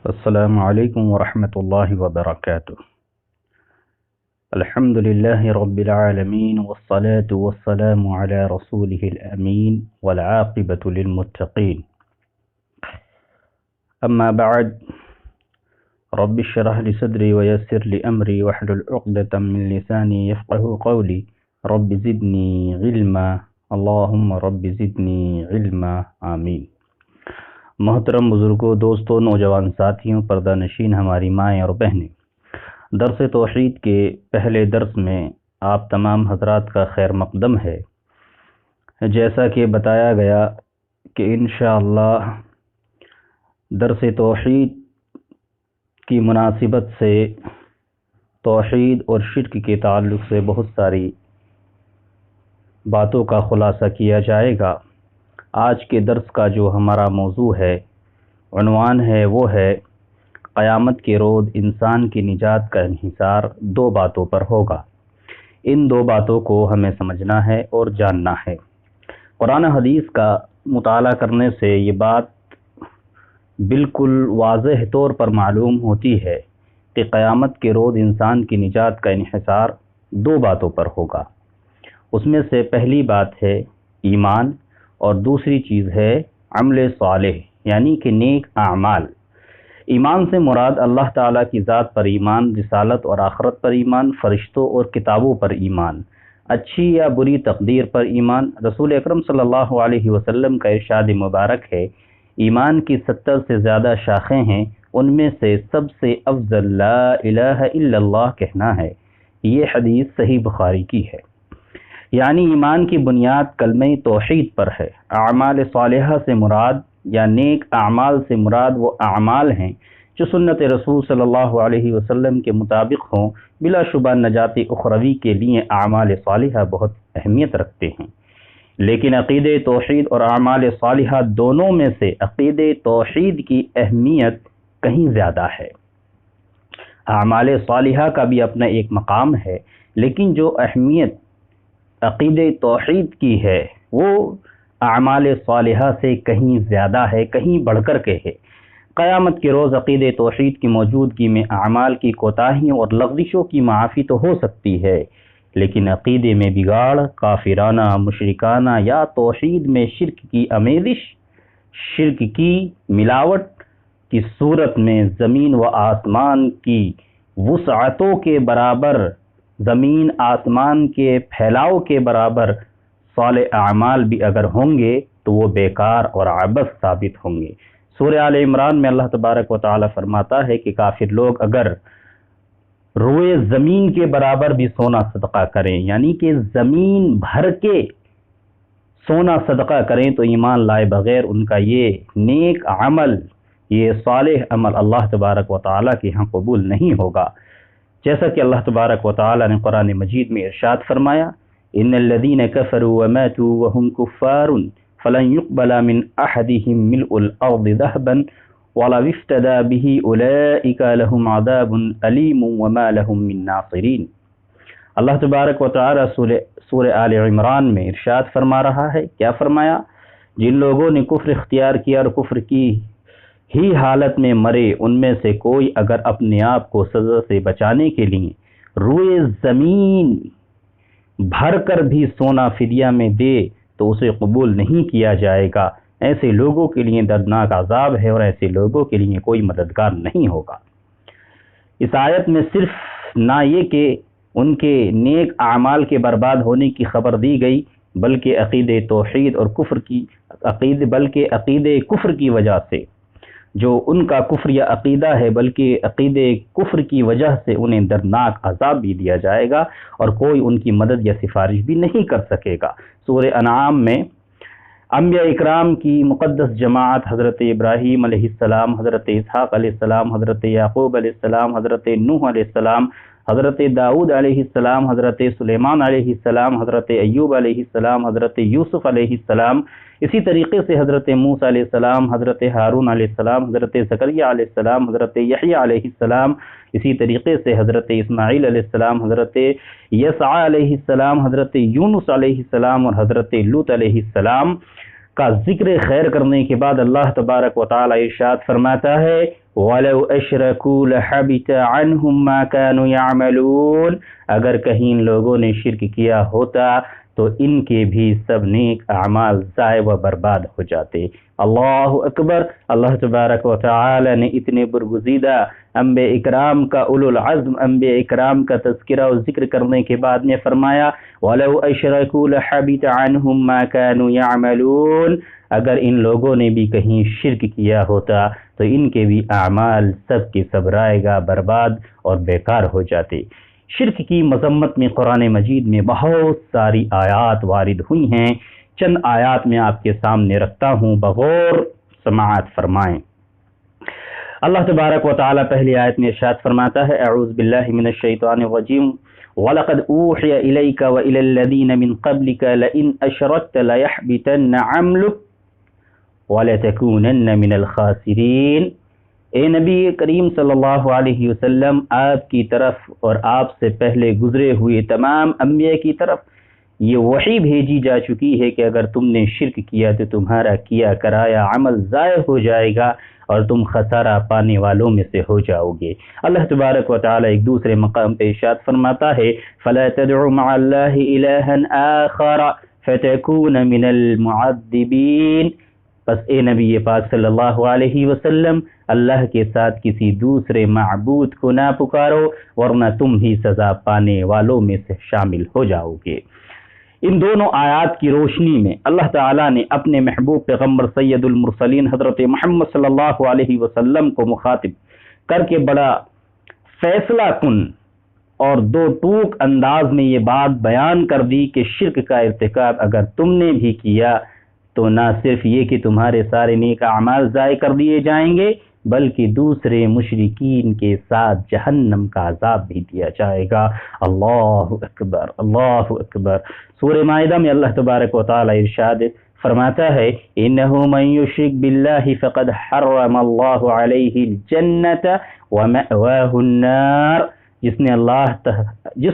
السلام علیکم ورحمۃ اللہ وبرکاتہ۔ الحمد للہ رب العالمین والصلاة والسلام علی رسولہ الامین والعاقبۃ للمتقین، اما بعد، رب اشرح لی صدری ویسر لی امری واحلل عقدۃ من لسانی یفقہوا قولی، رب زدنی علما، اللہم رب زدنی علما، آمین۔ محترم بزرگوں، دوستوں، نوجوان ساتھیوں، پردہ نشین ہماری مائیں اور بہنیں، درس توحید کے پہلے درس میں آپ تمام حضرات کا خیر مقدم ہے۔ جیسا کہ بتایا گیا کہ انشاءاللہ درس توحید کی مناسبت سے توحید اور شرک کے تعلق سے بہت ساری باتوں کا خلاصہ کیا جائے گا۔ آج کے درس کا جو ہمارا موضوع ہے، عنوان ہے، وہ ہے قیامت کے روز انسان کی نجات کا انحصار دو باتوں پر ہوگا۔ ان دو باتوں کو ہمیں سمجھنا ہے اور جاننا ہے۔ قرآن حدیث کا مطالعہ کرنے سے یہ بات بالکل واضح طور پر معلوم ہوتی ہے کہ قیامت کے روز انسان کی نجات کا انحصار دو باتوں پر ہوگا۔ اس میں سے پہلی بات ہے ایمان، اور دوسری چیز ہے عمل صالح، یعنی کہ نیک اعمال۔ ایمان سے مراد اللہ تعالیٰ کی ذات پر ایمان، رسالت اور آخرت پر ایمان، فرشتوں اور کتابوں پر ایمان، اچھی یا بری تقدیر پر ایمان۔ رسول اکرم صلی اللہ علیہ وسلم کا ارشاد مبارک ہے، ایمان کی 70 سے زیادہ شاخیں ہیں، ان میں سے سب سے افضل لا الہ الا اللہ کہنا ہے۔ یہ حدیث صحیح بخاری کی ہے۔ یعنی ایمان کی بنیاد کلمہ توحید پر ہے۔ اعمال صالحہ سے مراد یا نیک اعمال سے مراد وہ اعمال ہیں جو سنت رسول صلی اللہ علیہ وسلم کے مطابق ہوں۔ بلا شبہ نجات اخروی کے لیے اعمال صالحہ بہت اہمیت رکھتے ہیں، لیکن عقید توحید اور اعمال صالحہ دونوں میں سے عقید توحید کی اہمیت کہیں زیادہ ہے۔ اعمال صالحہ کا بھی اپنا ایک مقام ہے، لیکن جو اہمیت عقید توحید کی ہے وہ اعمال صالحہ سے کہیں زیادہ ہے، کہیں بڑھ کر کے ہے۔ قیامت کے روز عقید توحید کی موجودگی میں اعمال کی کوتاہیوں اور لغزشوں کی معافی تو ہو سکتی ہے، لیکن عقیدے میں بگاڑ، کافرانہ، مشرکانہ یا توحید میں شرک کی آمیزش، شرک کی ملاوٹ کی صورت میں زمین و آسمان کی وسعتوں کے برابر، زمین آسمان کے پھیلاؤ کے برابر صالح اعمال بھی اگر ہوں گے تو وہ بیکار اور عبث ثابت ہوں گے۔ سورہ آل عمران میں اللہ تبارک و تعالی فرماتا ہے کہ کافر لوگ اگر روئے زمین کے برابر بھی سونا صدقہ کریں، یعنی کہ زمین بھر کے سونا صدقہ کریں، تو ایمان لائے بغیر ان کا یہ نیک عمل، یہ صالح عمل اللہ تبارک و تعالی کے ہاں قبول نہیں ہوگا۔ جیسا کہ اللہ تبارک و تعالی نے قرآن مجید میں ارشاد فرمایا، ان الذين كفروا وماتوا وهم كفار فلن يقبل من احدهم ملء الارض ذهبا ولو افتدى به اولئك لهم عذاب الیم وما لهم من ناصرین۔ اللہ تبارک و تعالی سورہ آل عمران میں ارشاد فرما رہا ہے، کیا فرمایا؟ جن لوگوں نے کفر اختیار کیا اور کفر کی ہی حالت میں مرے، ان میں سے کوئی اگر اپنے آپ کو سزا سے بچانے کے لیے روئے زمین بھر کر بھی سونا فدیہ میں دے تو اسے قبول نہیں کیا جائے گا۔ ایسے لوگوں کے لیے دردناک عذاب ہے اور ایسے لوگوں کے لیے کوئی مددگار نہیں ہوگا۔ اس آیت میں صرف نہ یہ کہ ان کے نیک اعمال کے برباد ہونے کی خبر دی گئی، بلکہ عقید توحید اور عقید کفر کی وجہ سے جو ان کا کفر یا عقیدہ ہے، بلکہ عقید کفر کی وجہ سے انہیں دردناک عذاب بھی دیا جائے گا اور کوئی ان کی مدد یا سفارش بھی نہیں کر سکے گا۔ سورہ انعام میں انبیاء اکرام کی مقدس جماعت حضرت ابراہیم علیہ السلام، حضرت اسحاق علیہ السلام، حضرت یعقوب علیہ السلام، حضرت نوح علیہ السلام، حضرت داؤد علیہ السلام، حضرت سلیمان علیہ السلام، حضرت ایوب علیہ السلام، حضرت یوسف علیہ السلام، اسی طریقے سے حضرت موسیٰ علیہ السلام، حضرت ہارون علیہ السلام، حضرت زکریا علیہ السلام، حضرت یحییٰ علیہ السلام، اسی طریقے سے حضرت اسماعیل علیہ السلام، حضرت یسع علیہ السلام، حضرت یونس علیہ السلام اور حضرت لوط علیہ السلام کا ذکر خیر کرنے کے بعد اللہ تبارک و تعالی ارشاد فرماتا ہے وَلَوْ أَشْرَكُوا لَحَبِطَ عَنْهُمْ مَا كَانُوا يَعْمَلُونَ، اگر کہیں ان لوگوں نے شرک کیا ہوتا تو ان کے بھی سب نیک اعمال ضائع و برباد ہو جاتے۔ اللہ اکبر۔ اللہ تبارک و تعالی نے اتنے برگزیدہ انبیاء اکرام کا، اولو العزم انبیاء اکرام کا تذکرہ و ذکر کرنے کے بعد نے فرمایا وَلَوْ أَشْرَكُوا لَحَبِطَ عَنْهُمْ مَا كَانُوا يَعْمَلُونَ، اگر ان لوگوں نے بھی کہیں شرک کیا ہوتا تو ان کے بھی اعمال سب کے سب رائے گا، برباد اور بیکار ہو جاتے۔ شرک کی مذمت میں قرآن مجید میں بہت ساری آیات وارد ہوئی ہیں، چند آیات میں آپ کے سامنے رکھتا ہوں، بغور سماعت فرمائیں۔ اللہ تبارک و تعالی پہلی آیت میں ارشاد فرماتا ہے اعوذ باللہ من الشیطان الرجیم وَلَقَدْ أُوحِيَ إِلَيْكَ وَإِلَى الَّذِينَ مِن قَبْلِكَ لَئِنْ أَشْرَكْتَ لَيَحْبِطَنَّ عَمْلُكَ وَلَتَكُونَنَّ مِنَ الْخَاسِرِينَ۔ اے نبی کریم صلی اللہ علیہ وسلم، آپ کی طرف اور آپ سے پہلے گزرے ہوئے تمام انبیاء کی طرف یہ وحی بھیجی جا چکی ہے کہ اگر تم نے شرک کیا تو تمہارا کیا کرایا عمل ضائع ہو جائے گا اور تم خسارہ پانے والوں میں سے ہو جاؤ گے۔ اللہ تبارک و تعالی ایک دوسرے مقام پہ ارشاد فرماتا ہے فَلَا تَدْعُ مَعَ اللَّهِ إِلَٰهًا آخَرَ فَتَكُونَ مِنَ الْمُعَذِّبِينَ۔ بس اے نبی پاک صلی اللہ علیہ وسلم، اللہ کے ساتھ کسی دوسرے معبود کو نہ پکارو ورنہ تم بھی سزا پانے والوں میں سے شامل ہو جاؤ گے۔ ان دونوں آیات کی روشنی میں اللہ تعالیٰ نے اپنے محبوب پیغمبر سید المرسلین حضرت محمد صلی اللہ علیہ وسلم کو مخاطب کر کے بڑا فیصلہ کن اور دو ٹوک انداز میں یہ بات بیان کر دی کہ شرک کا ارتکاب اگر تم نے بھی کیا تو نہ صرف یہ کہ تمہارے سارے نیک اعمال ضائع کر دیے جائیں گے بلکہ دوسرے مشرکین کے ساتھ جہنم کا عذاب بھی دیا جائے گا۔ اللہ اکبر، اللہ اکبر۔ سورہ مائدہ میں اللہ تبارک و تعالی ارشاد فرماتا ہے انہ من یشرک باللہ فقد حرم اللہ علیہ الجنۃ ومأواہ النار، جس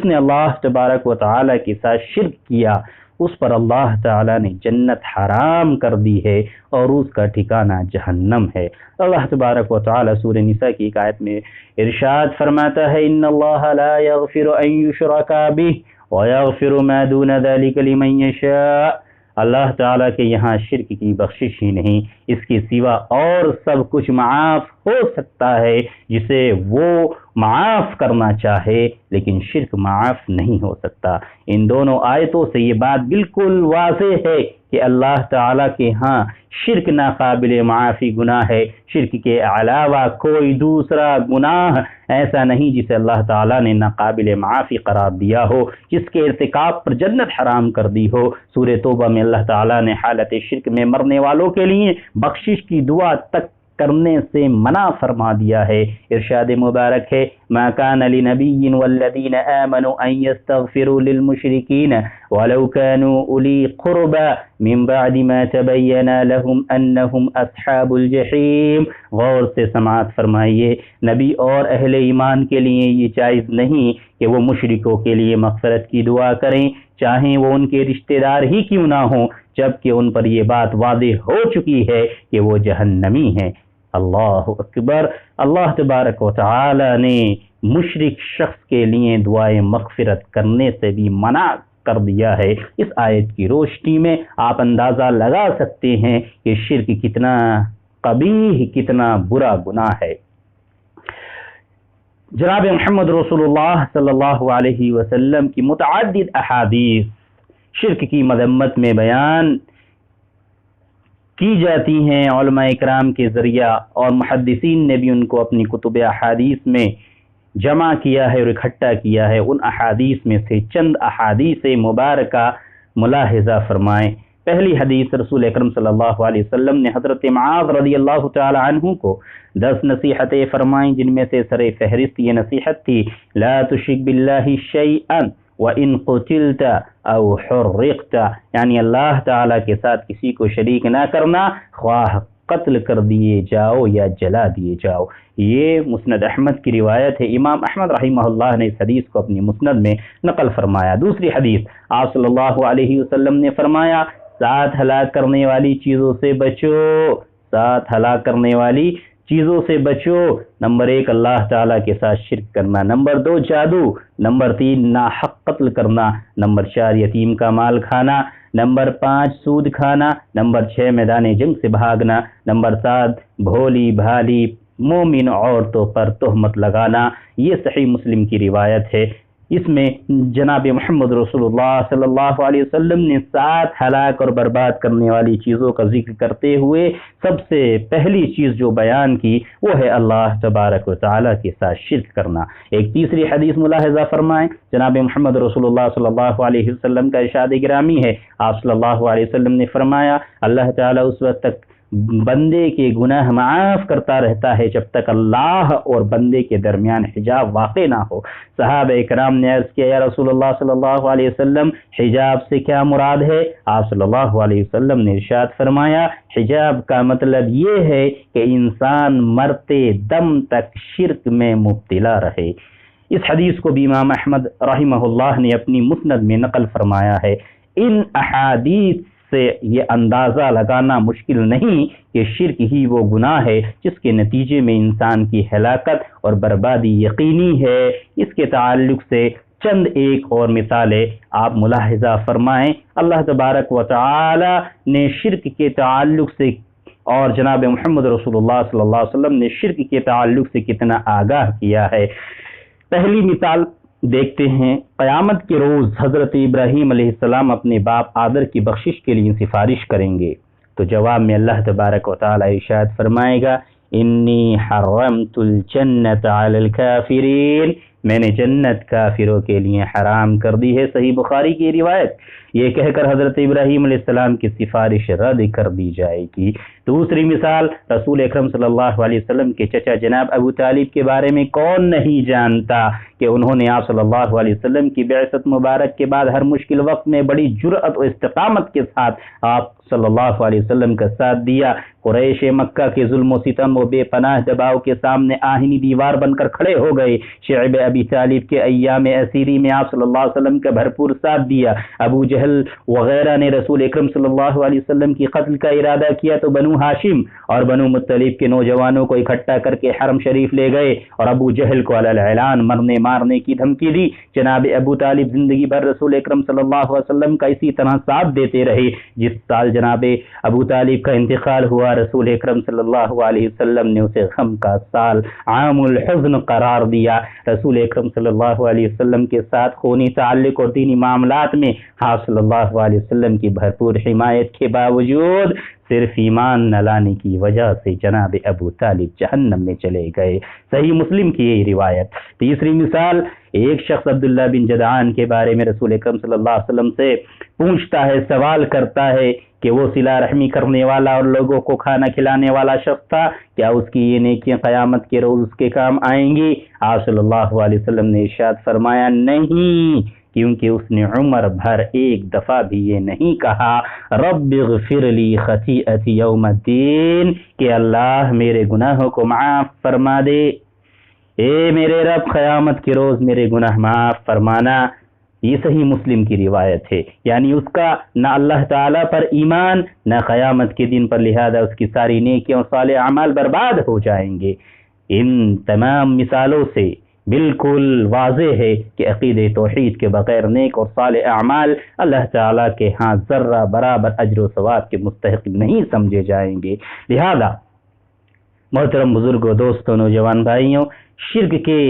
نے اللہ تبارک و تعالی کے ساتھ شرک کیا اس پر اللہ تعالیٰ نے جنت حرام کر دی ہے اور اس کا ٹھکانہ جہنم ہے۔ اللہ تبارک و تعالیٰ سورہ نساء کی ایک آیت میں ارشاد فرماتا ہے ان اللہ لا یغفر ان یشرک بہ ویغفر ما دون ذلک لمن یشاء، اللہ تعالیٰ کے یہاں شرک کی بخشش ہی نہیں، اس کے سوا اور سب کچھ معاف ہو سکتا ہے جسے وہ معاف کرنا چاہے، لیکن شرک معاف نہیں ہو سکتا۔ ان دونوں آیتوں سے یہ بات بالکل واضح ہے کہ اللہ تعالیٰ کے ہاں شرک ناقابل معافی گناہ ہے۔ شرک کے علاوہ کوئی دوسرا گناہ ایسا نہیں جسے اللہ تعالیٰ نے ناقابل معافی قرار دیا ہو، جس کے ارتکاب پر جنت حرام کر دی ہو۔ سورہ توبہ میں اللہ تعالیٰ نے حالت شرک میں مرنے والوں کے لیے بخشش کی دعا تک کرنے سے منع فرما دیا ہے۔ ارشاد مبارک ہے ما کان لنبی والذین آمنوا ان یستغفروا للمشرکین ولو كانوا اولی قربى من بعد ما تبین لهم انهم اصحاب الجحیم۔ غور سے سماعت فرمائیے، نبی اور اہل ایمان کے لیے یہ جائز نہیں کہ وہ مشرکوں کے لیے مغفرت کی دعا کریں، چاہیں وہ ان کے رشتہ دار ہی کیوں نہ ہوں، جبکہ ان پر یہ بات واضح ہو چکی ہے کہ وہ جہنمی ہیں۔ اللہ اکبر۔ اللہ تبارک و تعالی نے مشرک شخص کے لیے دعائے مغفرت کرنے سے بھی منع کر دیا ہے۔ اس آیت کی روشنی میں آپ اندازہ لگا سکتے ہیں کہ شرک کتنا قبیح، کتنا برا گناہ ہے۔ جناب محمد رسول اللہ صلی اللہ علیہ وسلم کی متعدد احادیث شرک کی مذمت میں بیان کی جاتی ہیں علماء اکرام کے ذریعہ، اور محدثین نے بھی ان کو اپنی کتب احادیث میں جمع کیا ہے اور اکٹھا کیا ہے۔ ان احادیث میں سے چند احادیث مبارکہ ملاحظہ فرمائیں۔ پہلی حدیث رسول اکرم صلی اللہ علیہ وسلم نے حضرت معاذ رضی اللہ تعالی عنہ کو 10 نصیحتیں فرمائیں، جن میں سے سر فہرست یہ نصیحت تھی لا تشرک باللہ شیئا وَإِن قُتِلْتَ أَوْ حُرِّقْتَ، یعنی اللہ تعالیٰ کے ساتھ کسی کو شریک نہ کرنا، خواہ قتل کر دیے جاؤ یا جلا دیے جاؤ۔ یہ مسند احمد کی روایت ہے۔ امام احمد رحمہ اللہ نے اس حدیث کو اپنی مسند میں نقل فرمایا۔ دوسری حدیث آپ صلی اللہ علیہ وسلم نے فرمایا سات ہلاک کرنے والی چیزوں سے بچو، سات ہلاک کرنے والی چیزوں سے بچو۔ نمبر 1 اللہ تعالیٰ کے ساتھ شرک کرنا، نمبر 2 جادو، نمبر 3 ناحق قتل کرنا، نمبر 4 یتیم کا مال کھانا، نمبر 5 سود کھانا، نمبر 6 میدان جنگ سے بھاگنا، نمبر 7 بھولی بھالی مومن عورتوں پر تہمت لگانا۔ یہ صحیح مسلم کی روایت ہے۔ اس میں جناب محمد رسول اللہ صلی اللہ علیہ وسلم نے 7 ہلاک اور برباد کرنے والی چیزوں کا ذکر کرتے ہوئے سب سے پہلی چیز جو بیان کی وہ ہے اللہ تبارک و تعالیٰ کے ساتھ شرک کرنا۔ ایک تیسری حدیث ملاحظہ فرمائیں، جناب محمد رسول اللہ صلی اللہ علیہ وسلم کا ارشاد گرامی ہے، آپ صلی اللہ علیہ وسلم نے فرمایا اللہ تعالیٰ اس وقت تک بندے کے گناہ معاف کرتا رہتا ہے جب تک اللہ اور بندے کے درمیان حجاب واقع نہ ہو۔ صحابہ اکرام نے عرض کیا یا رسول اللہ صلی اللہ علیہ وسلم حجاب سے کیا مراد ہے؟ آپ صلی اللہ علیہ وسلم نے ارشاد فرمایا حجاب کا مطلب یہ ہے کہ انسان مرتے دم تک شرک میں مبتلا رہے۔ اس حدیث کو بھی امام احمد رحمہ اللہ نے اپنی مسند میں نقل فرمایا ہے۔ ان احادیث سے یہ اندازہ لگانا مشکل نہیں کہ شرک ہی وہ گناہ ہے جس کے نتیجے میں انسان کی ہلاکت اور بربادی یقینی ہے۔ اس کے تعلق سے چند ایک اور مثالیں آپ ملاحظہ فرمائیں۔ اللہ تبارک و تعالی نے شرک کے تعلق سے اور جناب محمد رسول اللہ صلی اللہ علیہ وسلم نے شرک کے تعلق سے کتنا آگاہ کیا ہے۔ پہلی مثال دیکھتے ہیں، قیامت کے روز حضرت ابراہیم علیہ السلام اپنے باپ آدر کی بخشش کے لیے سفارش کریں گے تو جواب میں اللہ تبارک و تعالی ارشاد فرمائے گا انی حرمت الجنت علی الکافرین، میں نے جنت کافروں کے لیے حرام کر دی ہے۔ صحیح بخاری کی روایت۔ یہ کہہ کر حضرت ابراہیم علیہ السلام کی سفارش رد کر دی جائے گی۔ دوسری مثال، رسول اکرم صلی اللہ علیہ وسلم کے چچا جناب ابو طالب کے بارے میں کون نہیں جانتا کہ انہوں نے آپ صلی اللہ علیہ وسلم کی بعثت مبارک کے بعد ہر مشکل وقت میں بڑی جرأت و استقامت کے ساتھ آپ صلی اللہ علیہ وسلم کا ساتھ دیا۔ قریش مکہ کے ظلم و ستم و بے پناہ دباؤ کے سامنے آہنی دیوار بن کر کھڑے ہو گئے۔ شعب ابی طالب کے ایام اسیری میں آپ صلی اللہ علیہ وسلم کا بھرپور ساتھ دیا۔ ابو جہل وغیرہ نے رسول اکرم صلی اللہ علیہ وسلم کی قتل کا ارادہ کیا تو بنو ہاشم اور بنو مطلب کے نوجوانوں کو اکٹھا کر کے حرم شریف لے گئے اور ابو جہل کو علی الاعلان مرنے مارنے کی دھمکی دی۔ جناب ابو طالب زندگی بھر رسول اکرم صلی اللہ علیہ وسلم کا اسی طرح ساتھ دیتے رہے۔ جس سال جناب ابو طالب کا انتقال ہوا رسول اکرم صلی اللہ علیہ وسلم نے اسے غم کا سال عام الحزن قرار دیا۔ رسول اکرم صلی اللہ علیہ وسلم کے ساتھ خونی تعلق اور دینی معاملات میں آپ صلی اللہ علیہ وسلم کی بھرپور حمایت کے باوجود صرف ایمان نہ لانے کی وجہ سے جناب ابو طالب جہنم میں چلے گئے۔ صحیح مسلم کی یہ روایت۔ تیسری مثال، ایک شخص عبداللہ بن جدعان کے بارے میں رسول اکرم صلی اللہ علیہ وسلم سے پوچھتا ہے، سوال کرتا ہے کہ وہ صلہ رحمی کرنے والا اور لوگوں کو کھانا کھلانے والا شخص تھا، کیا اس کی یہ نیکیاں قیامت کے روز اس کے کام آئیں گی؟ آپ صلی اللہ علیہ وسلم نے ارشاد فرمایا نہیں، کیونکہ اس نے عمر بھر ایک دفعہ بھی یہ نہیں کہا رب اغفر لی خطیئتی یوم الدین کہ اللہ میرے گناہوں کو معاف فرما دے، اے میرے رب قیامت کے روز میرے گناہ معاف فرمانا۔ یہ صحیح مسلم کی روایت ہے، یعنی اس کا نہ اللہ تعالیٰ پر ایمان نہ قیامت کے دن پر، لہذا اس کی ساری نیکیاں اور صالح اعمال برباد ہو جائیں گے۔ ان تمام مثالوں سے بالکل واضح ہے کہ عقیدہ توحید کے بغیر نیک اور صالح اعمال اللہ تعالیٰ کے ہاں ذرہ برابر اجر و ثواب کے مستحق نہیں سمجھے جائیں گے۔ لہذا محترم بزرگوں، دوستوں، نوجوان بھائیوں، شرک کے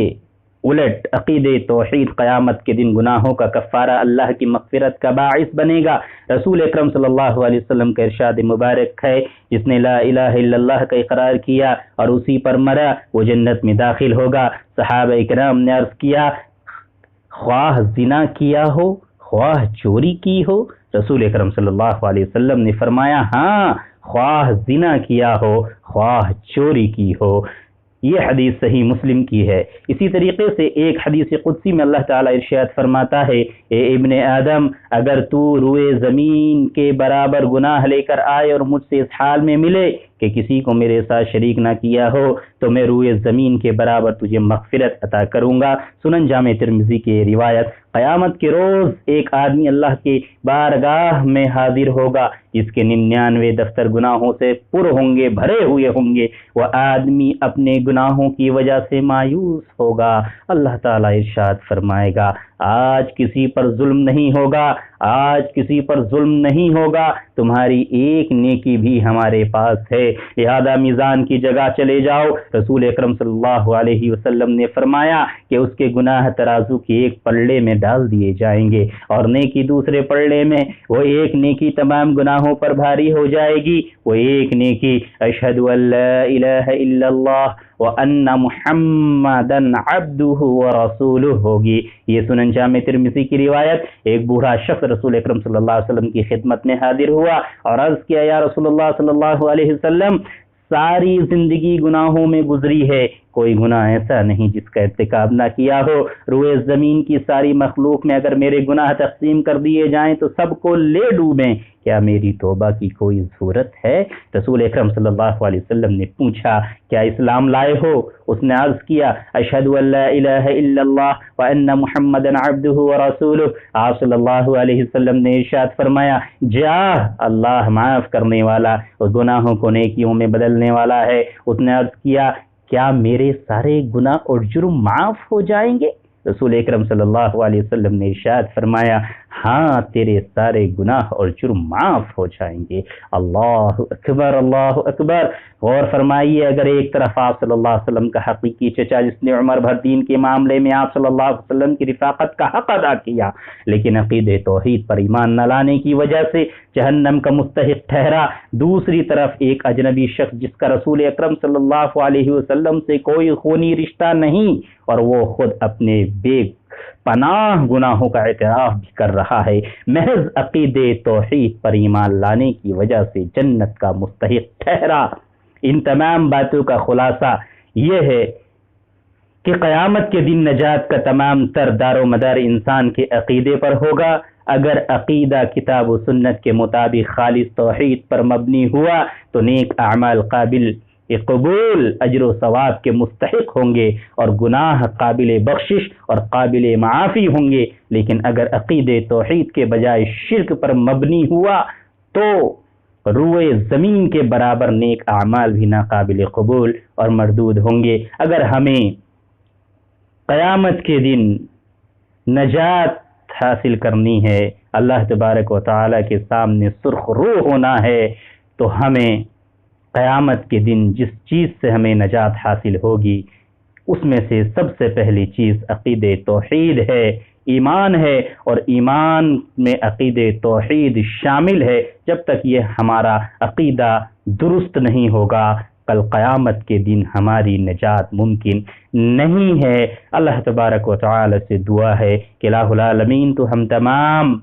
الٹ عقیدہ توحید قیامت کے دن گناہوں کا کفارہ اللہ کی مغفرت کا باعث بنے گا۔ رسول اکرم صلی اللہ علیہ وسلم کا ارشاد مبارک ہے، جس نے لا الہ الا اللہ کا اقرار کیا اور اسی پر مرا وہ جنت میں داخل ہوگا۔ صحابہ اکرام نے عرض کیا خواہ زنا کیا ہو خواہ چوری کی ہو؟ رسول اکرم صلی اللہ علیہ وسلم نے فرمایا ہاں، خواہ زنا کیا ہو خواہ چوری کی ہو۔ یہ حدیث صحیح مسلم کی ہے۔ اسی طریقے سے ایک حدیث قدسی میں اللہ تعالیٰ ارشاد فرماتا ہے، اے ابن آدم، اگر تو روئے زمین کے برابر گناہ لے کر آئے اور مجھ سے اس حال میں ملے کہ کسی کو میرے ساتھ شریک نہ کیا ہو تو میں روئے زمین کے برابر تجھے مغفرت عطا کروں گا۔ سنن جامع ترمذی کی روایت۔ قیامت کے روز ایک آدمی اللہ کے بارگاہ میں حاضر ہوگا جس کے 99 دفتر گناہوں سے پر ہوں گے، بھرے ہوئے ہوں گے. وہ آدمی اپنے گناہوں کی وجہ سے مایوس ہوگا. اللہ تعالیٰ ارشاد فرمائے گا آج کسی پر ظلم نہیں ہوگا، آج کسی پر ظلم نہیں ہوگا، تمہاری ایک نیکی بھی ہمارے پاس ہے، لہذا میزان کی جگہ چلے جاؤ. رسول اکرم صلی اللہ علیہ وسلم نے فرمایا کہ اس کے گناہ ترازو کے ایک پلڑے میں ڈال دیے جائیں گے اور نیکی دوسرے پلڑے میں. وہ ایک نیکی تمام گناہوں پر بھاری ہو جائے گی، وہ ایک نیکی اشہد ان لا الہ الا اللہ وان محمدا عبدہ ورسولہ ہوگی. یہ سنن جامع ترمذی کی روایت. ایک بوڑھا شخص رسول اکرم صلی اللہ علیہ وسلم کی خدمت میں حاضر ہوا اور عرض کیا یا رسول اللہ صلی اللہ علیہ وسلم، ساری زندگی گناہوں میں گزری ہے، کوئی گناہ ایسا نہیں جس کا ارتکاب نہ کیا ہو. روئے زمین کی ساری مخلوق میں اگر میرے گناہ تقسیم کر دیے جائیں تو سب کو لے ڈوبیں، کیا میری توبہ کی کوئی ضرورت ہے؟ رسول اکرم صلی اللہ علیہ وسلم نے پوچھا کیا اسلام لائے ہو؟ اس نے عرض کیا اشہد ان لا الہ الا اللہ وان محمدا عبدہ ورسولہ. آپ صلی اللہ علیہ وسلم نے ارشاد فرمایا جا، اللہ معاف کرنے والا اور گناہوں کو نیکیوں میں بدلنے والا ہے. اس نے عرض کیا کیا میرے سارے گناہ اور جرم معاف ہو جائیں گے؟ رسول اکرم صلی اللہ علیہ وسلم نے ارشاد فرمایا ہاں تیرے سارے گناہ اور جرم معاف ہو جائیں گے. اللہ اکبر، اللہ اکبر. غور فرمائیے، اگر ایک طرف آپ صلی اللہ علیہ وسلم کا حقیقی چچا جس نے عمر بھر دین کے معاملے میں آپ صلی اللہ علیہ وسلم کی رفاقت کا حق ادا کیا لیکن عقید توحید پر ایمان نہ لانے کی وجہ سے جہنم کا مستحق ٹھہرا، دوسری طرف ایک اجنبی شخص جس کا رسول اکرم صلی اللہ علیہ وسلم سے کوئی خونی رشتہ نہیں اور وہ خود اپنے بے پناہ گناہوں کا اعتراف بھی کر رہا ہے، محض عقید توحید پر ایمان لانے کی وجہ سے جنت کا مستحق ٹھہرا. ان تمام باتوں کا خلاصہ یہ ہے کہ قیامت کے دن نجات کا تمام تر دار و مدار انسان کے عقیدے پر ہوگا. اگر عقیدہ کتاب و سنت کے مطابق خالص توحید پر مبنی ہوا تو نیک اعمال قابل قبول اجر و ثواب کے مستحق ہوں گے اور گناہ قابل بخشش اور قابل معافی ہوں گے. لیکن اگر عقید توحید کے بجائے شرک پر مبنی ہوا تو روئے زمین کے برابر نیک اعمال بھی ناقابل قبول اور مردود ہوں گے. اگر ہمیں قیامت کے دن نجات حاصل کرنی ہے، اللہ تبارک و تعالیٰ کے سامنے سرخ روح ہونا ہے، تو ہمیں قیامت کے دن جس چیز سے ہمیں نجات حاصل ہوگی اس میں سے سب سے پہلی چیز عقید توحید ہے، ایمان ہے، اور ایمان میں عقید توحید شامل ہے. جب تک یہ ہمارا عقیدہ درست نہیں ہوگا کل قیامت کے دن ہماری نجات ممکن نہیں ہے. اللہ تبارک و تعالی سے دعا ہے کہ الہ العالمین تو ہم تمام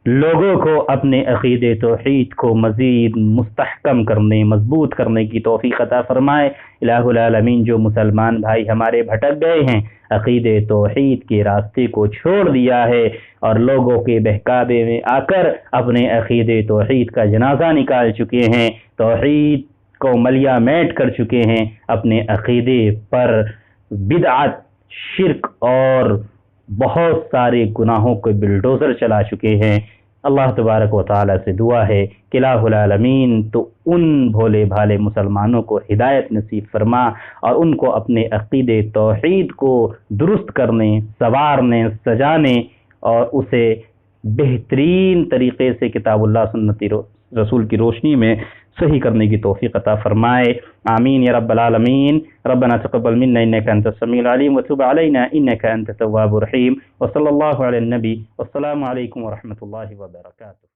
لوگوں کو اپنے عقید توحید کو مزید مستحکم کرنے، مضبوط کرنے کی توفیق عطا فرمائے. الہ العالمین جو مسلمان بھائی ہمارے بھٹک گئے ہیں، عقید توحید کے راستے کو چھوڑ دیا ہے اور لوگوں کے بہکاوے میں آ کر اپنے عقید توحید کا جنازہ نکال چکے ہیں، توحید کو ملیا میٹ کر چکے ہیں، اپنے عقیدے پر بدعت، شرک اور بہت سارے گناہوں کو بلڈوزر چلا چکے ہیں. اللہ تبارک و تعالی سے دعا ہے کہ الہ العالمین تو ان بھولے بھالے مسلمانوں کو ہدایت نصیب فرما اور ان کو اپنے عقید توحید کو درست کرنے، سنوارنے، سجانے اور اسے بہترین طریقے سے کتاب اللہ سنت رسول کی روشنی میں صحیح کرنے کی توفیق عطا فرمائے. آمین یا رب العالمین. ربنا تقبل منا انك انت السميع العليم وتب علينا انك انت التواب الرحيم وصلى الله على النبي والسلام عليكم ورحمة الله وبركاته.